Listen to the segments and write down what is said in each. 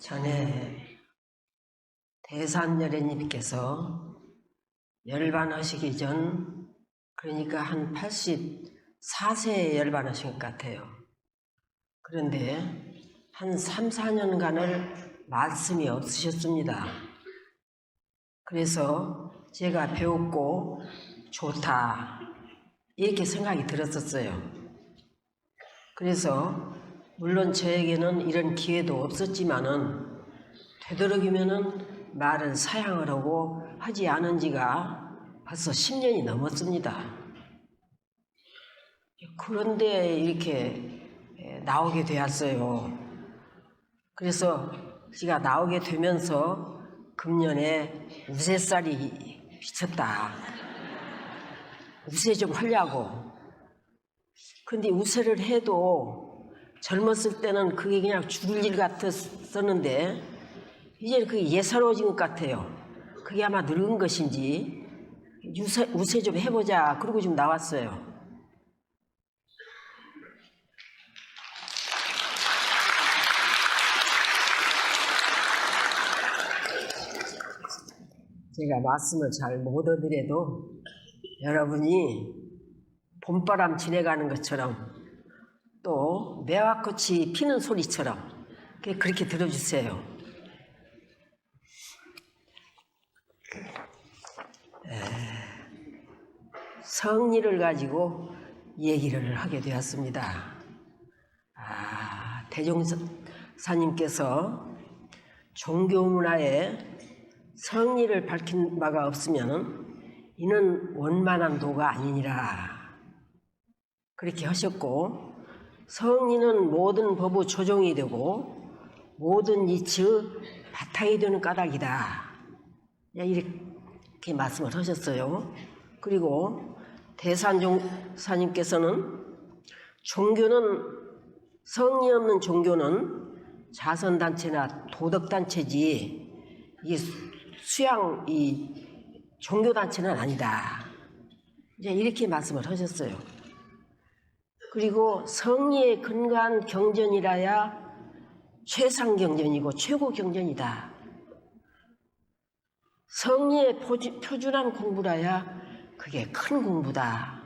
전에 대산여래님께서 열반하시기 전, 그러니까 한 84세에 열반하신 것 같아요. 그런데 한 3, 4년간을 말씀이 없으셨습니다. 그래서 제가 배웠고 좋다 이렇게 생각이 들었었어요. 그래서 물론 저에게는 이런 기회도 없었지만은 되도록이면은 말을 사양을 하고 하지 않은 지가 벌써 10년이 넘었습니다. 그런데 이렇게 나오게 되었어요. 그래서 제가 나오게 되면서 금년에 우세살이 비쳤다. 우세 좀 하려고. 근데 우세를 해도 젊었을 때는 그게 그냥 죽을 일 같았었는데 이제는 그게 예사로워진 것 같아요. 그게 아마 늙은 것인지 우세 좀 해보자. 그러고 지금 나왔어요. 제가 말씀을 잘 못 얻으려도 여러분이 봄바람 지내가는 것처럼 또 매화꽃이 피는 소리처럼 그렇게 들어주세요. 성리를 가지고 얘기를 하게 되었습니다. 대종사님께서 종교문화에 성리를 밝힌 바가 없으면 이는 원만한 도가 아니니라 그렇게 하셨고, 성리는 모든 법의 조종이 되고 모든 이치의 바탕이 되는 까닭이다 이렇게 말씀을 하셨어요. 그리고 대산종사님께서는 성리 없는 종교는 자선단체나 도덕단체지 이게 종교단체는 아니다. 이제 이렇게 말씀을 하셨어요. 그리고 성리에 근거한 경전이라야 최상 경전이고 최고 경전이다. 성리에 표준한 공부라야 그게 큰 공부다.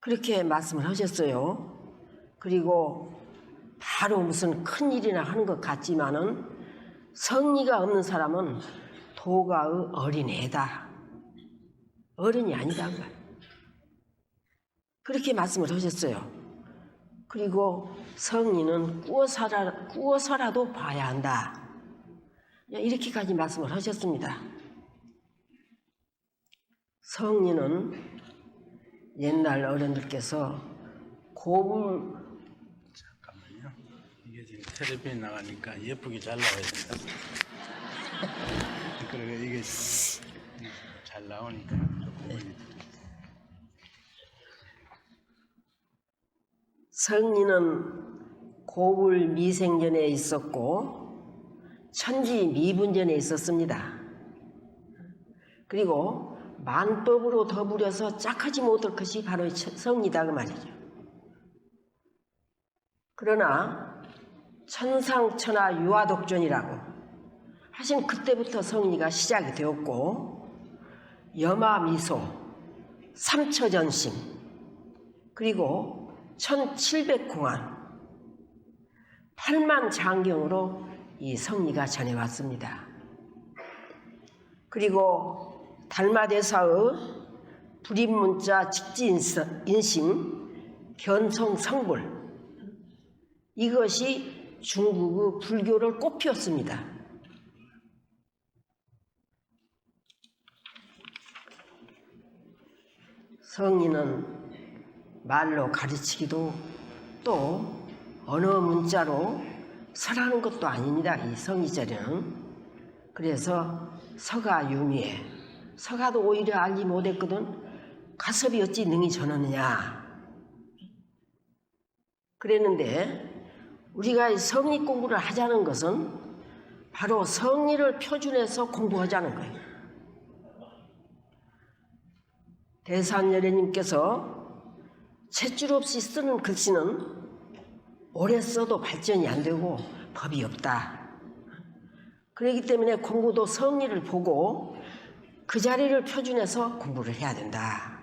그렇게 말씀을 하셨어요. 그리고 바로 무슨 큰일이나 하는 것 같지만은 성리가 없는 사람은 도가의 어린애다. 어른이 아니다. 그렇게 말씀을 하셨어요. 그리고 성리는 꾸어서라도 봐야 한다. 이렇게까지 말씀을 하셨습니다. 성리는 옛날 어른들께서 잠깐만요. 이게 지금 텔레비에 나가니까 예쁘게 잘 나와야 된다. 그러니까 이게 잘 나오니까 조금 성리는 고불 미생전에 있었고 천지 미분전에 있었습니다. 그리고 만법으로 더불어서 짝하지 못할 것이 바로 성리다 그 말이죠. 그러나 천상천하 유화독존이라고 하신 그때부터 성리가 시작이 되었고, 여마미소, 삼처전심, 그리고 1700공안, 8만 장경으로 이 성리가 전해왔습니다. 그리고 달마대사의 불입문자 직지인심, 견성성불, 이것이 중국의 불교를 꽃피웠습니다. 성리는 말로 가르치기도 또 언어 문자로 설하는 것도 아닙니다. 이 성리자리는. 그래서 서가 유미해. 서가도 오히려 알지 못했거든. 가섭이 어찌 능히 전하느냐. 그랬는데 우리가 성리 공부를 하자는 것은 바로 성리를 표준해서 공부하자는 거예요. 대산여래님께서 탯줄 없이 쓰는 글씨는 오래 써도 발전이 안 되고 법이 없다. 그렇기 때문에 공부도 성리를 보고 그 자리를 표준해서 공부를 해야 된다.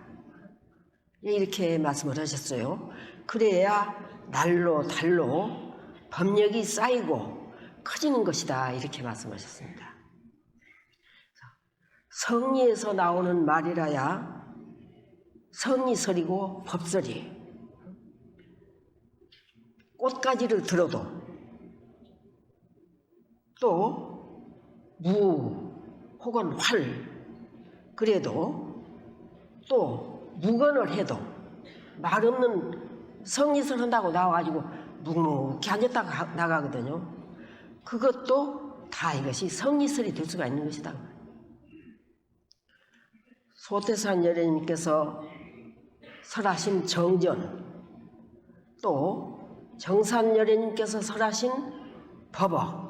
이렇게 말씀을 하셨어요. 그래야 날로 달로 법력이 쌓이고 커지는 것이다. 이렇게 말씀하셨습니다. 성리에서 나오는 말이라야 성리설이고 법설이. 꽃가지를 들어도 또 무 혹은 활 그래도 또 무건을 해도 말 없는 성리설 한다고 나와가지고 묵묵히 앉았다가 나가거든요. 그것도 다 이것이 성리설이 될 수가 있는 것이다. 소태산 여래님께서 설하신 정전, 또 정산 여래님께서 설하신 법어,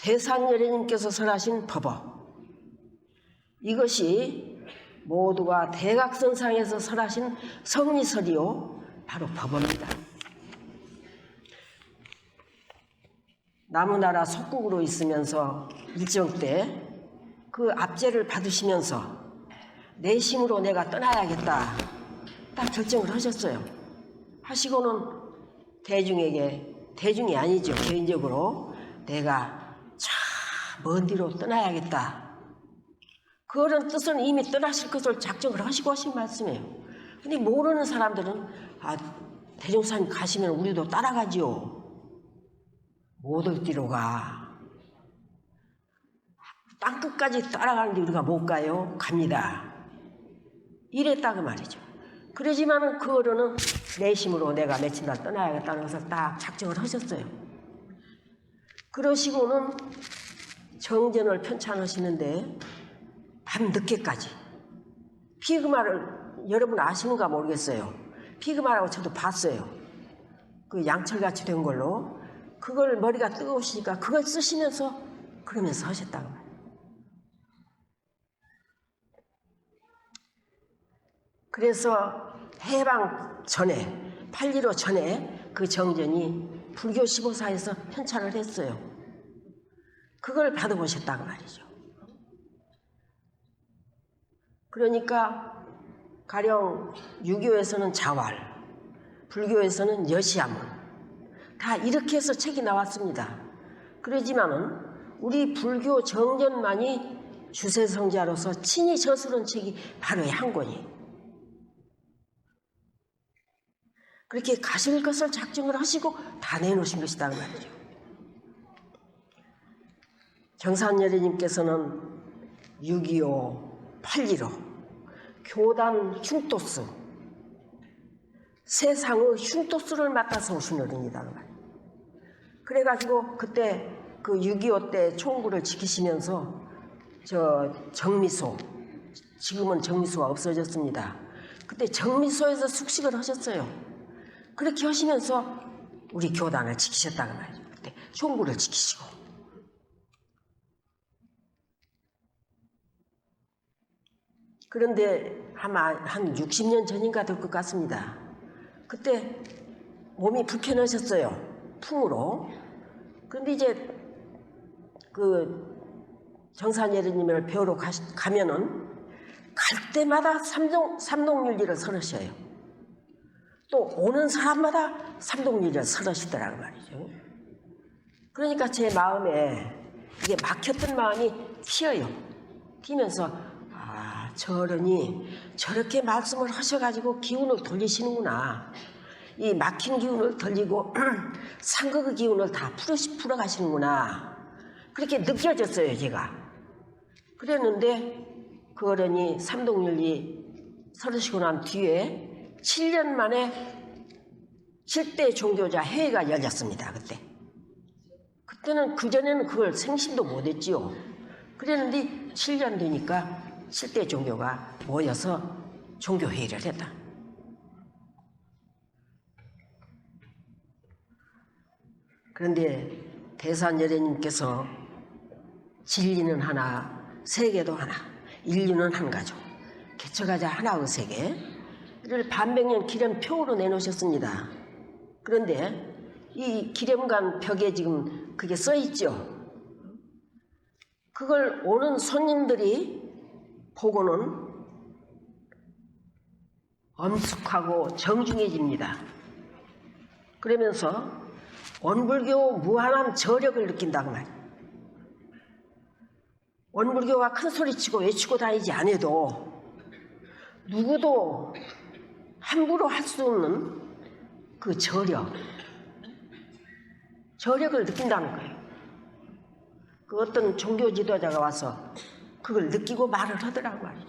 대산 여래님께서 설하신 법어, 이것이 모두가 대각선상에서 설하신 성리설이요 바로 법어입니다. 나무나라 속국으로 있으면서 일정 때 그 압제를 받으시면서 내심으로 내가 떠나야겠다 딱 결정을 하셨어요. 하시고는 대중이 아니죠. 개인적으로 내가 저 먼 뒤로 떠나야겠다. 그런 뜻은 이미 떠나실 것을 작정을 하시고 하신 말씀이에요. 근데 모르는 사람들은 대종사님 가시면 우리도 따라가지요. 못 올 뒤로 가. 땅끝까지 따라가는데 우리가 못 가요? 갑니다. 이랬다고 말이죠. 그러지만은 그 어른은 내심으로 내가 며칠 날 떠나야겠다는 것을 딱 작정을 하셨어요. 그러시고는 정전을 편찬하시는데 밤늦게까지 피그마를 여러분 아시는가 모르겠어요. 피그마라고 저도 봤어요. 그 양철같이 된 걸로 그걸 머리가 뜨거우시니까 그걸 쓰시면서 그러면서 하셨다고 말이에요. 그래서 해방 전에 8.15 전에 그 정전이 불교 15사에서 편찬을 했어요. 그걸 받아보셨다고 말이죠. 그러니까 가령 유교에서는 자활, 불교에서는 여시야문 다 이렇게 해서 책이 나왔습니다. 그러지만은 우리 불교 정전만이 주세성자로서 친히 저술한 책이 바로 이 한 권이에요. 그렇게 가실 것을 작정을 하시고 다 내놓으신 것이다 그 말이죠. 정산여래님께서는 6.25, 8.15 교단 흉토스 세상의 흉토스를 맡아서 오신 어른이다 그 말이에요. 그래가지고 그때 그 6.25 때 총구를 지키시면서 저 정미소, 지금은 정미소가 없어졌습니다. 그때 정미소에서 숙식을 하셨어요. 그렇게 하시면서 우리 교단을 지키셨다고 말이죠. 그때 총구를 지키시고. 그런데 아마 한 60년 전인가 될 것 같습니다. 그때 몸이 불편하셨어요. 풍으로. 그런데 이제 그 정산여래님을 뵈러 가면은 갈 때마다 삼동윤리를 설하셔요. 또 오는 사람마다 삼동윤리를 설하시더라고 말이죠. 그러니까 제 마음에 이게 막혔던 마음이 튀어요. 튀면서 저 어른이 저렇게 말씀을 하셔가지고 기운을 돌리시는구나. 이 막힌 기운을 돌리고 상극의 기운을 다 풀어가시는구나. 그렇게 느껴졌어요, 제가. 그랬는데 그 어른이 삼동윤리 설하시고 난 뒤에 7년 만에 7대 종교자 회의가 열렸습니다. 그때는 그전에는 그걸 생심도 못했지요. 그랬는데 7년 되니까 7대 종교가 모여서 종교회의를 했다. 그런데 대산여래님께서 진리는 하나, 세계도 하나, 인류는 한 가족, 개척하자 하나의 세계를 반백년 기념표로 내놓으셨습니다. 그런데 이 기념관 벽에 지금 그게 써 있죠. 그걸 오는 손님들이 보고는 엄숙하고 정중해집니다. 그러면서 원불교 무한한 저력을 느낀다고 말이에요. 원불교가 큰 소리치고 외치고 다니지 않아도 누구도 함부로 할 수 없는 그 저력을 느낀다는 거예요. 그 어떤 종교 지도자가 와서 그걸 느끼고 말을 하더라고 말이에요.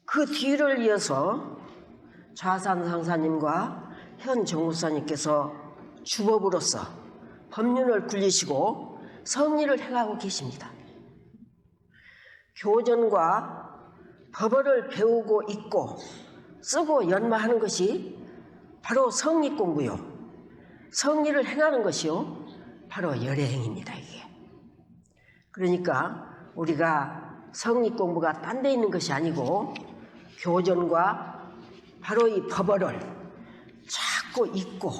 그 뒤를 이어서 좌산 상사님과 현 정무사님께서 주법으로서 법륜을 굴리시고 성리를 행하고 계십니다. 교전과 법어를 배우고 읽고 쓰고 연마하는 것이 바로 성리 공부요. 성리를 행하는 것이요. 바로 열애행입니다. 이게. 그러니까 우리가 성리 공부가 딴 데 있는 것이 아니고 교전과 바로 이 법어를 자꾸 읽고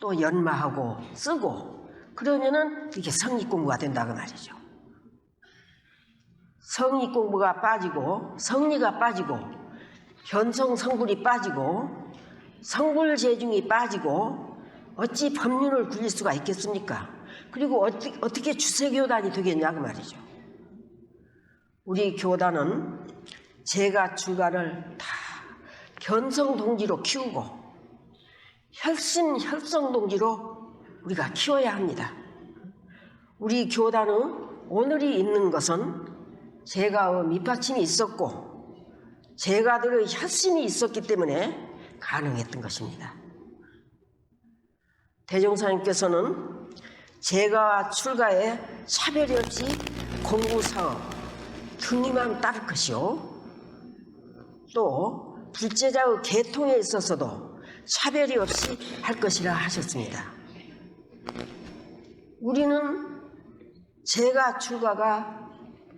또 연마하고 쓰고 그러면은 이게 성리 공부가 된다고 말이죠. 성리 공부가 빠지고 성리가 빠지고 견성성불이 빠지고 성불재중이 빠지고 어찌 법륜을 굴릴 수가 있겠습니까? 그리고 어떻게 주세교단이 되겠냐고 말이죠. 우리 교단은 제가 출가를 다 견성동지로 키우고 혈성동지로 우리가 키워야 합니다. 우리 교단은 오늘이 있는 것은 제가의 밑받침이 있었고 제가들의 혈심이 있었기 때문에 가능했던 것입니다. 대종사님께서는 제가 출가에 차별이 없이 공부사업 등이만 따를 것이요 또 불제자의 계통에 있어서도 차별이 없이 할 것이라 하셨습니다. 우리는 제가 출가가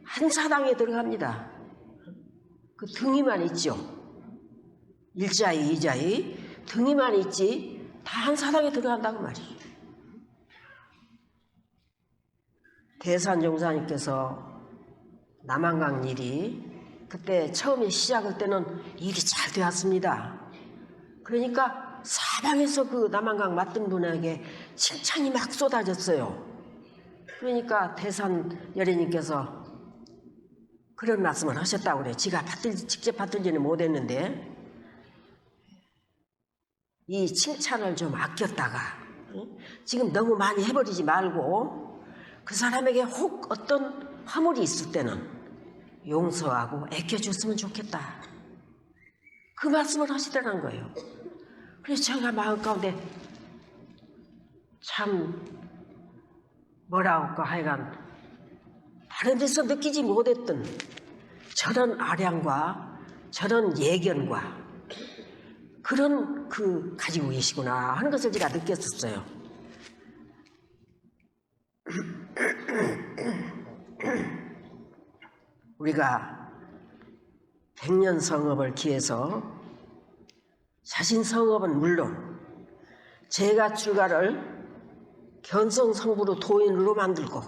한 사당에 들어갑니다. 그 등이만 있죠. 일자이, 이자이 등이만 있지 다 한 사당에 들어간다고 말이죠. 대산종사님께서 남한강 일이 그때 처음에 시작할 때는 일이 잘 되었습니다. 그러니까 사방에서 그 남한강 맡은 분에게 칭찬이 막 쏟아졌어요. 그러니까 대산 여례님께서 그런 말씀을 하셨다고 그래요. 지가 직접 받들지는 못했는데 이 칭찬을 좀 아꼈다가 지금 너무 많이 해버리지 말고 그 사람에게 혹 어떤 허물이 있을 때는 용서하고 아껴줬으면 좋겠다. 그 말씀을 하시더라는 거예요. 그래서 제가 마음 가운데 참 뭐라 할까 하여간 다른 데서 느끼지 못했던 저런 아량과 저런 예견과 그런 가지고 계시구나 하는 것을 제가 느꼈었어요. 우리가 100년 성업을 기해서 자신 성업은 물론 제가 출가를 견성성부로 도인으로 만들고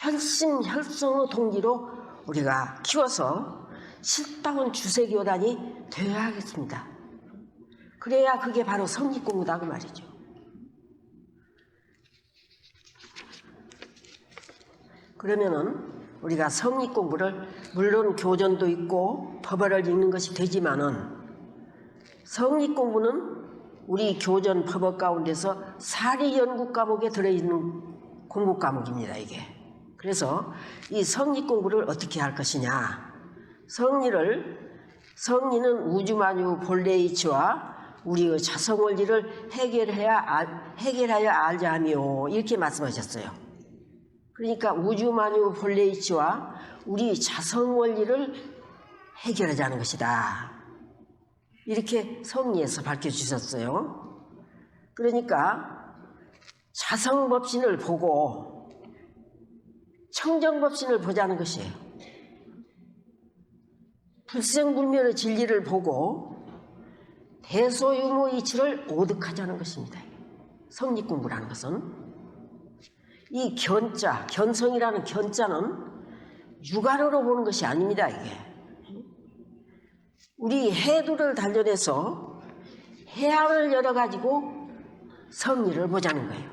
혈성의 동기로 우리가 키워서 실다운 주세교단이 되어야 하겠습니다. 그래야 그게 바로 성립공부다 그 말이죠. 그러면은 우리가 성립공부를 물론 교전도 있고 법어를 읽는 것이 되지만은 성립공부는 우리 교전 법어 가운데서 사리연구 과목에 들어있는 공부 과목입니다. 이게. 그래서 이 성립공부를 어떻게 할 것이냐. 성리는 우주만유 본래 이치와 우리의 자성원리를 해결하여 알자 하며 이렇게 말씀하셨어요. 그러니까 우주만유 본래 이치와 우리 자성원리를 해결하자는 것이다. 이렇게 성리에서 밝혀주셨어요. 그러니까 자성법신을 보고 청정법신을 보자는 것이에요. 불생불멸의 진리를 보고 대소유무 이치를 오득하자는 것입니다. 성립공부라는 것은 이 견자, 견성이라는 견자는 육안으로 보는 것이 아닙니다. 이게 우리 해두를 단련해서 해안을 열어가지고 성리를 보자는 거예요.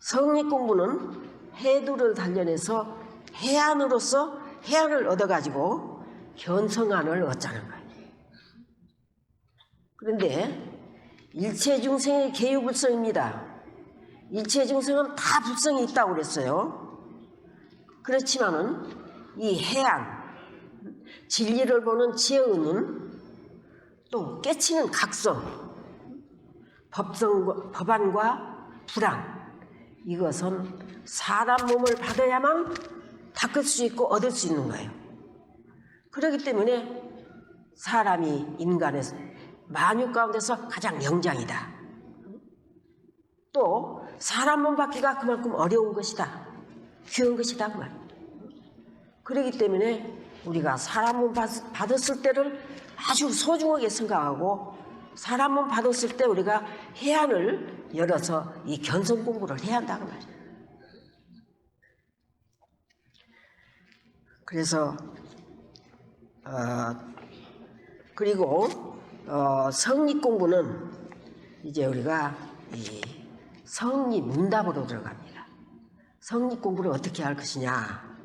성립공부는 해두를 단련해서 해안으로서 해안을 얻어가지고 견성안을 얻자는 거예요. 그런데 일체중생의 개유불성입니다. 일체중생은 다 불성이 있다고 그랬어요. 그렇지만은 이 해안, 진리를 보는 지혜의는 또 깨치는 각성, 법안과 불안, 이것은 사람 몸을 받아야만 닦을 수 있고 얻을 수 있는 거예요. 그렇기 때문에 사람이 인간의 만유 가운데서 가장 영장이다. 또 사람 몸 받기가 그만큼 어려운 것이다. 귀한 것이다. 그 말. 그렇기 때문에 우리가 사람 몸 받았을 때를 아주 소중하게 생각하고 사람 몸 받았을 때 우리가 해안을 열어서 이 견성 공부를 해야 한다고 말이에요. 그래서 그리고 성립 공부는 이제 우리가 이 성립 문답으로 들어갑니다. 성립 공부를 어떻게 할 것이냐?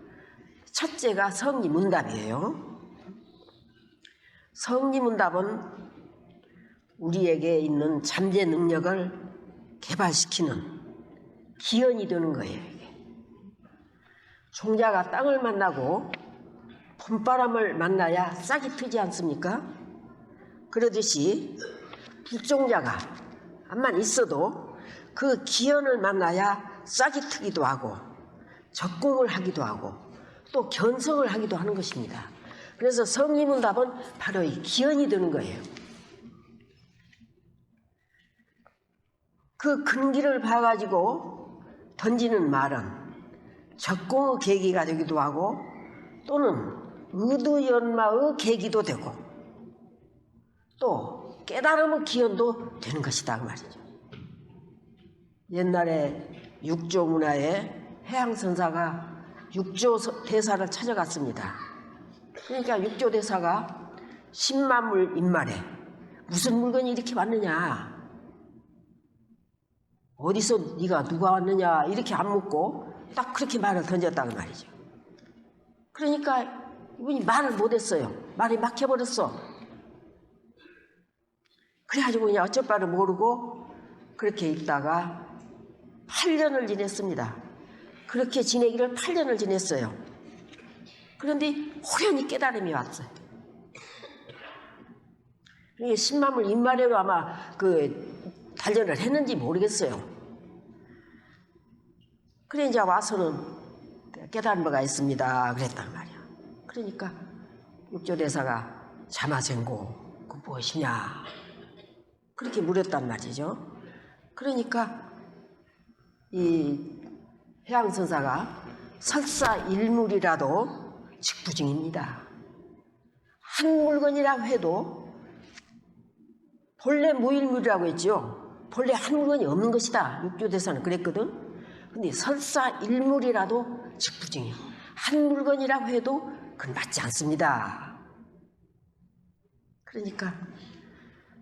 첫째가 성립 문답이에요. 성립 문답은 우리에게 있는 잠재 능력을 개발시키는 기원이 되는 거예요. 이게. 종자가 땅을 만나고 봄바람을 만나야 싹이 트지 않습니까? 그러듯이 불종자가 암만 있어도 그 기원을 만나야 싹이 트기도 하고 적공을 하기도 하고 또 견성을 하기도 하는 것입니다. 그래서 성립문답은 바로 이 기원이 되는 거예요. 그 근기를 봐가지고 던지는 말은 적공의 계기가 되기도 하고 또는 의두연마의 계기도 되고 또 깨달음의 기원도 되는 것이다 그 말이죠. 옛날에 육조 문화에 해양선사가 육조 대사를 찾아갔습니다. 그러니까 육조 대사가 10만물 입말에 무슨 물건이 이렇게 왔느냐, 어디서 네가 누가 왔느냐 이렇게 안 묻고 딱 그렇게 말을 던졌다고 말이죠. 그러니까 이분이 말을 못했어요. 말이 막혀버렸어. 그래가지고 그냥 어쩔 바를 모르고 그렇게 있다가 8년을 지냈습니다. 그렇게 지내기를 8년을 지냈어요. 그런데 호련히 깨달음이 왔어요. 이게 10만물 입마레로 아마 그 단련을 했는지 모르겠어요. 그래 이제 와서는 깨달은 바가 있습니다. 그랬단 말이야. 그러니까 육조대사가 자마생고 그 무엇이냐 그렇게 물었단 말이죠. 그러니까 이 해양선사가 설사 일물이라도 직부증입니다. 한 물건이라고 해도 본래 무일물이라고 했죠. 본래 한 물건이 없는 것이다. 육조대사는 그랬거든. 근데 설사 일물이라도 직부증이에요. 한 물건이라고 해도 그건 맞지 않습니다. 그러니까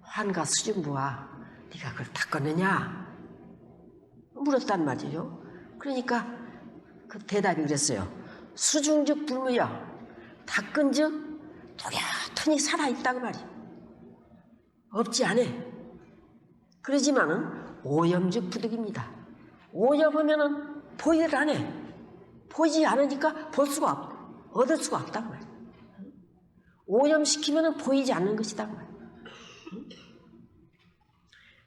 환가 수중부와 네가 그걸 닦았느냐 물었단 말이죠. 그러니까 그 대답이 그랬어요. 수중즉 불무여 닦은즉 도랴터니 살아있다고 말이에요. 없지 않아. 그러지만은 오염즉 부득입니다. 오염하면은 보이를 안 해. 보이지 않으니까 볼 수가 없다. 얻을 수가 없다고 말이에요. 오염시키면은 보이지 않는 것이다.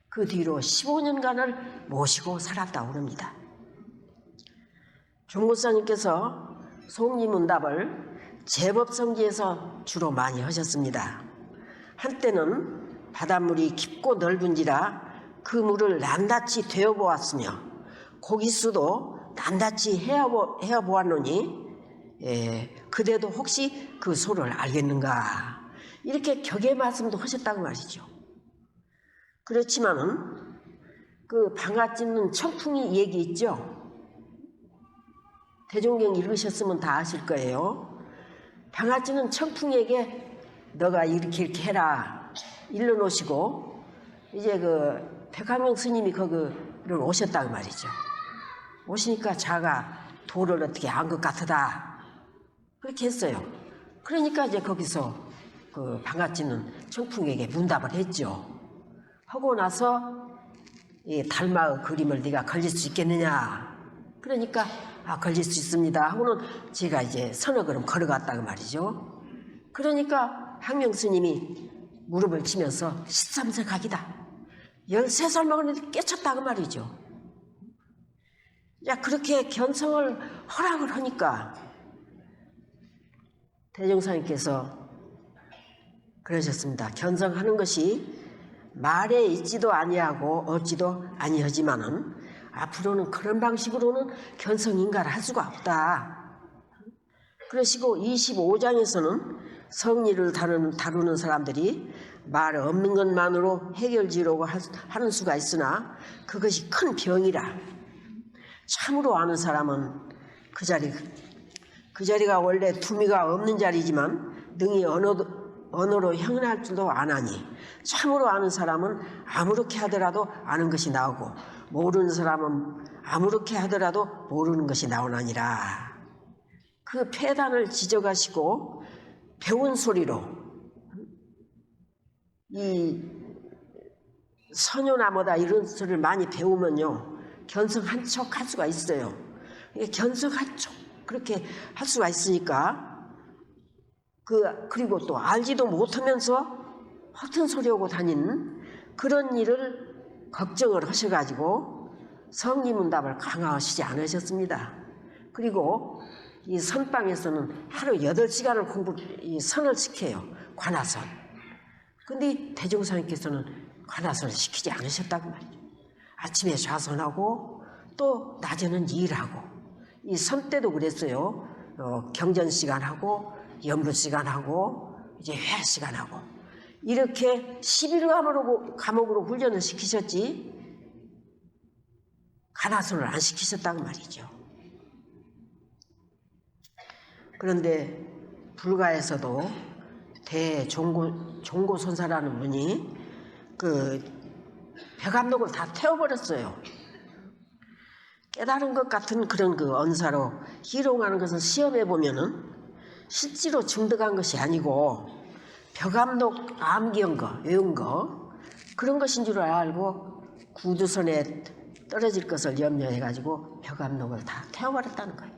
그 뒤로 15년간을 모시고 살았다고 합니다. 종무사님께서 송리문답을 제법성지에서 주로 많이 하셨습니다. 한때는 바닷물이 깊고 넓은지라 그 물을 낱낱이 되어보았으며 고기수도 낱낱이 헤어보았노니 그대도 혹시 그 소를 알겠는가? 이렇게 격의 말씀도 하셨다고 말이죠. 그렇지만은 그 방아 찧는 청풍이 얘기 있죠. 대종경 읽으셨으면 다 아실 거예요. 방아 찧는 청풍에게 너가 이렇게 해라 일러 놓으시고 이제 그 백화명 스님이 거기를 오셨다고 말이죠. 오시니까 자가 도를 어떻게 안 것 같으다 그렇게 했어요. 그러니까 이제 거기서 그 방아 찧는 청풍에게 문답을 했죠. 하고 나서 이 달마의 그림을 네가 걸릴 수 있겠느냐. 그러니까 걸릴 수 있습니다 하고는 제가 이제 서너 걸음 걸어갔다고 말이죠. 그러니까 항명 스님이 무릎을 치면서 13세 각이다. 13살 먹었는데 깨쳤다고 말이죠. 야, 그렇게 견성을 허락을 하니까 대종사님께서 그러셨습니다. 견성하는 것이 말에 있지도 아니하고 얻지도 아니하지만은 앞으로는 그런 방식으로는 견성인가를 할 수가 없다. 그러시고 25장에서는 성리를 다루는 사람들이 말 없는 것만으로 해결지려고 하는 수가 있으나 그것이 큰 병이라. 참으로 아는 사람은 그 자리가 원래 두미가 없는 자리지만 능히 언어로 형언할 줄도 아나니 참으로 아는 사람은 아무렇게 하더라도 아는 것이 나오고 모르는 사람은 아무렇게 하더라도 모르는 것이 나오나니라. 그 폐단을 지적하시고 배운 소리로 이 서녀나무다 이런 소리를 많이 배우면요 견성 한 척 할 수가 있어요. 견성 한 척 그렇게 할 수가 있으니까 그리고 또 알지도 못하면서 허튼 소리하고 다니는 그런 일을 걱정을 하셔가지고 성리문답을 강화하시지 않으셨습니다. 그리고 이 선방에서는 하루 8시간을 이 선을 시켜요. 관하선. 근데 대종사님께서는 관하선을 시키지 않으셨다고 말이죠. 아침에 좌선하고 또 낮에는 일하고 이 선 때도 그랬어요. 경전 시간하고 연부 시간하고 이제 회화 시간하고 이렇게 11과목으로 훈련을 시키셨지 관하선을 안 시키셨다고 말이죠. 그런데 불가에서도 대종고선사라는 분이 그 벽암록을 다 태워버렸어요. 깨달은 것 같은 그런 그 언사로 희롱하는 것을 시험해 보면은 실제로 증득한 것이 아니고 벽암록 암기한 거, 외운 거 그런 것인 줄 알고 구두선에 떨어질 것을 염려해가지고 벽암록을 다 태워버렸다는 거예요.